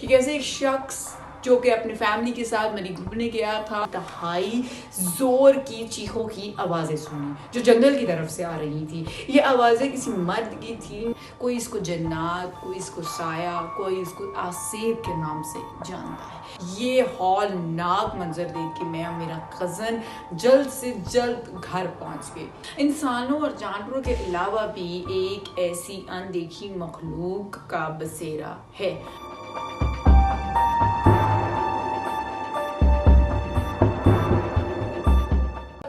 کہ کیسے ایک شخص جو کہ اپنی فیملی کے ساتھ مری گھومنے گیا تھا، انتہائی زور کی چیخوں کی آوازیں سنی جو جنگل کی طرف سے آ رہی تھی۔ یہ آوازیں کسی مرد کی تھیں، کوئی اس کو جنات، کوئی اس کو سایہ، کوئی اس کو آصف کے نام سے جانتا ہے۔ یہ ہولناک منظر دیکھ کے میں اور میرا کزن جلد سے جلد گھر پہنچ گئے۔ انسانوں اور جانوروں کے علاوہ بھی ایک ایسی اندیکھی مخلوق کا بسیرا ہے۔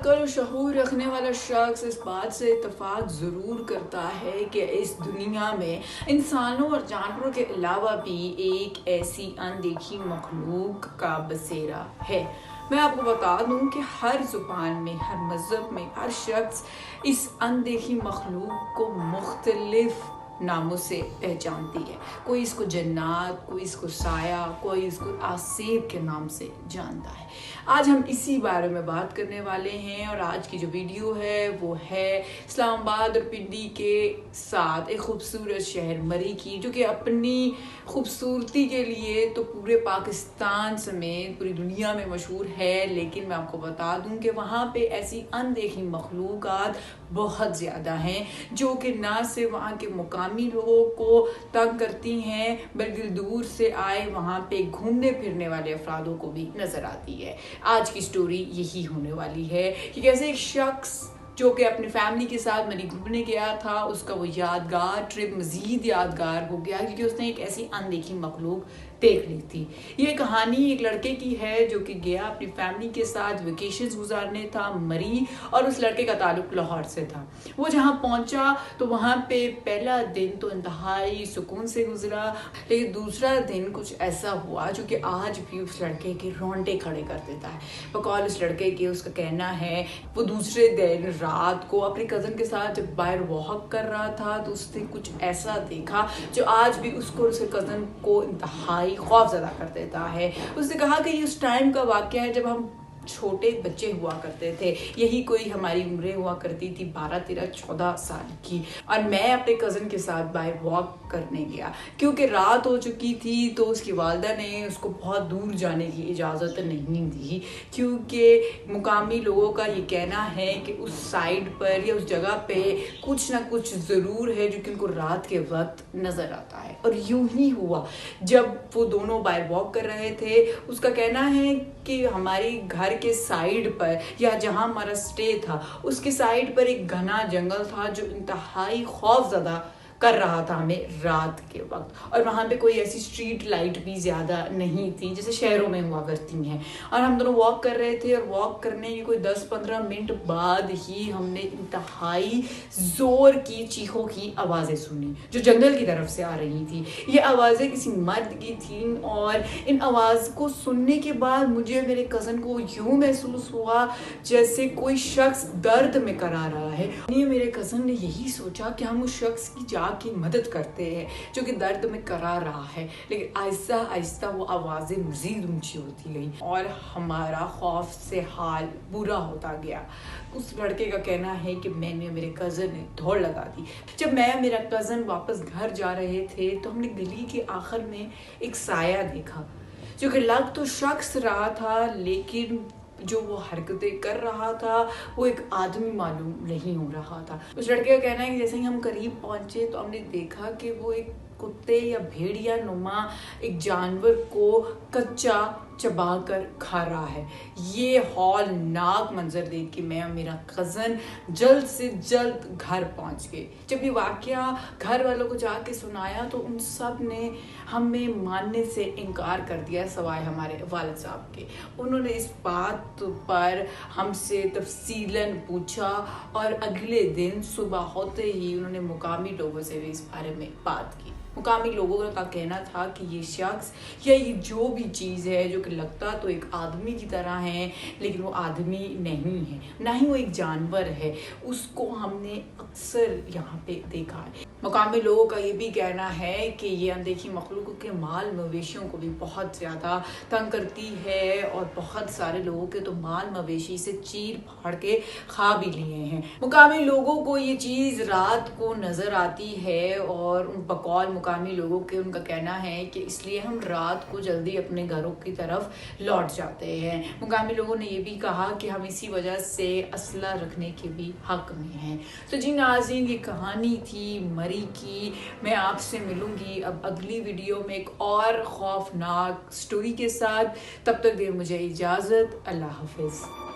عقل و شعور رکھنے والا شخص اس بات سے اتفاق ضرور کرتا ہے کہ اس دنیا میں انسانوں اور جانوروں کے علاوہ بھی ایک ایسی اندیکھی مخلوق کا بسیرا ہے۔ میں آپ کو بتا دوں کہ ہر زبان میں، ہر مذہب میں، ہر شخص اس اندیکھی مخلوق کو مختلف ناموں سے پہچانتی ہے۔ کوئی اس کو جنات، کوئی اس کو سایہ، کوئی اس کو آصف کے نام سے جانتا ہے۔ آج ہم اسی بارے میں بات کرنے والے ہیں، اور آج کی جو ویڈیو ہے وہ ہے اسلام آباد اور پنڈی کے ساتھ ایک خوبصورت شہر مری کی، جو کہ اپنی خوبصورتی کے لیے تو پورے پاکستان سمیت پوری دنیا میں مشہور ہے، لیکن میں آپ کو بتا دوں کہ وہاں پہ ایسی اندیکھی مخلوقات بہت زیادہ ہیں جو کہ نہ صرف وہاں کے مقامی لوگوں کو تنگ کرتی ہیں بلکہ دور سے آئے وہاں پہ گھومنے پھرنے والے افرادوں کو بھی نظر آتی ہے۔ آج کی سٹوری یہی ہونے والی ہے کہ کیسے ایک شخص جو کہ اپنی فیملی کے ساتھ مری گھومنے گیا تھا، اس کا وہ یادگار ٹرپ مزید یادگار ہو گیا کیونکہ اس نے ایک ایسی اندیکھی مخلوق دیکھ لی تھی۔ یہ کہانی ایک لڑکے کی ہے جو کہ گیا اپنی فیملی کے ساتھ ویکیشنز گزارنے تھا مری، اور اس لڑکے کا تعلق لاہور سے تھا۔ وہ جہاں پہنچا تو وہاں پہ پہلا دن تو انتہائی سکون سے گزرا، لیکن دوسرا دن کچھ ایسا ہوا جو کہ آج بھی اس لڑکے کے رونگٹے کھڑے کر دیتا ہے۔ بقول اس لڑکے کے، اس کا کہنا ہے وہ دوسرے دن رات کو اپنے کزن کے ساتھ جب باہر واک کر رہا تھا تو اس نے کچھ ایسا دیکھا جو آج بھی اس کو اور اس کے کزن کو انتہائی خوف زدہ کر دیتا ہے۔ اس نے کہا کہ یہ اس ٹائم کا واقعہ ہے جب ہم چھوٹے بچے ہوا کرتے تھے، یہی کوئی ہماری عمریں ہوا کرتی تھی 12، 13، 14 سال کی، اور میں اپنے کزن کے ساتھ باہر واک کرنے گیا کیونکہ رات ہو چکی تھی تو اس کی والدہ نے اس کو بہت دور جانے کی اجازت نہیں دی، کیونکہ مقامی لوگوں کا یہ کہنا ہے کہ اس سائڈ پر یا اس جگہ پہ کچھ نہ کچھ ضرور ہے جو کہ ان کو رات کے وقت نظر آتا ہے۔ اور یوں ہی ہوا، جب وہ دونوں باہر واک کر رہے تھے، اس کا کہنا ہے کہ ہمارے گھر کے سائیڈ پر یا جہاں ہمارا سٹے تھا اس کے سائیڈ پر ایک گھنا جنگل تھا جو انتہائی خوف زدہ کر رہا تھا ہمیں رات کے وقت، اور وہاں پہ کوئی ایسی اسٹریٹ لائٹ بھی زیادہ نہیں تھی جیسے شہروں میں ہوا کرتی ہیں۔ اور ہم دونوں واک کر رہے تھے، اور واک کرنے کی کوئی 10-15 منٹ بعد ہی ہم نے انتہائی زور کی چیخوں کی آوازیں سنی جو جنگل کی طرف سے آ رہی تھی۔ یہ آوازیں کسی مرد کی تھیں، اور ان آواز کو سننے کے بعد مجھے میرے کزن کو یوں محسوس ہوا جیسے کوئی شخص درد میں کرا رہا ہے۔ میرے کزن نے یہی سوچا کہ ہم اس شخص کی جا کی مدد کرتے ہیں جو کہ درد میں کرا رہا ہے، لیکن آہستہ آہستہ وہ آوازیں مزید اونچی ہوتی گئیں اور ہمارا خوف سے حال برا ہوتا گیا۔ اس لڑکے کا کہنا ہے کہ میں نے، میرے کزن نے دوڑ لگا دی۔ جب میں اور میرا کزن واپس گھر جا رہے تھے تو ہم نے گلی کے آخر میں ایک سایہ دیکھا جو کہ لگ تو شخص رہا تھا، لیکن جو وہ حرکتیں کر رہا تھا وہ ایک آدمی معلوم نہیں ہو رہا تھا۔ اس لڑکے کا کہنا ہے کہ جیسے ہی ہم قریب پہنچے تو ہم نے دیکھا کہ وہ ایک کتے یا بھیڑیا نما ایک جانور کو کچا چبا کر کھا رہا ہے۔ یہ ہولناک منظر دیکھ کے میں اور میرا کزن جلد سے جلد گھر پہنچ گئے۔ جب یہ واقعہ گھر والوں کو جا کے سنایا تو ان سب نے ہمیں ماننے سے انکار کر دیا سوائے ہمارے والد صاحب کے۔ انہوں نے اس بات پر ہم سے تفصیلاً پوچھا، اور اگلے دن صبح ہوتے ہی انہوں نے مقامی لوگوں سے بھی اس بارے میں بات کی۔ مقامی لوگوں کا کہنا تھا کہ یہ شخص یا یہ جو بھی چیز ہے جو کہ لگتا تو ایک آدمی کی طرح ہے لیکن وہ آدمی نہیں ہے، نہ ہی وہ ایک جانور ہے، اس کو ہم نے اکثر یہاں پہ دیکھا ہے۔ مقامی لوگوں کا یہ بھی کہنا ہے کہ یہ اندیکھی مخلوقوں کے مال مویشیوں کو بھی بہت زیادہ تنگ کرتی ہے اور بہت سارے لوگوں کے تو مال مویشی سے چیر پھاڑ کے کھا بھی لیے ہیں۔ مقامی لوگوں کو یہ چیز رات کو نظر آتی ہے اور ان بقول مقامی لوگوں کے ان کا کہنا ہے کہ اس لیے ہم رات کو جلدی اپنے گھروں کی طرف لوٹ جاتے ہیں۔ مقامی لوگوں نے یہ بھی کہا کہ ہم اسی وجہ سے اسلحہ رکھنے کے بھی حق میں ہیں۔ تو جی ناظرین، یہ کہانی تھی مری کی۔ میں آپ سے ملوں گی اب اگلی ویڈیو میں ایک اور خوفناک سٹوری کے ساتھ۔ تب تک دے مجھے اجازت۔ اللہ حافظ۔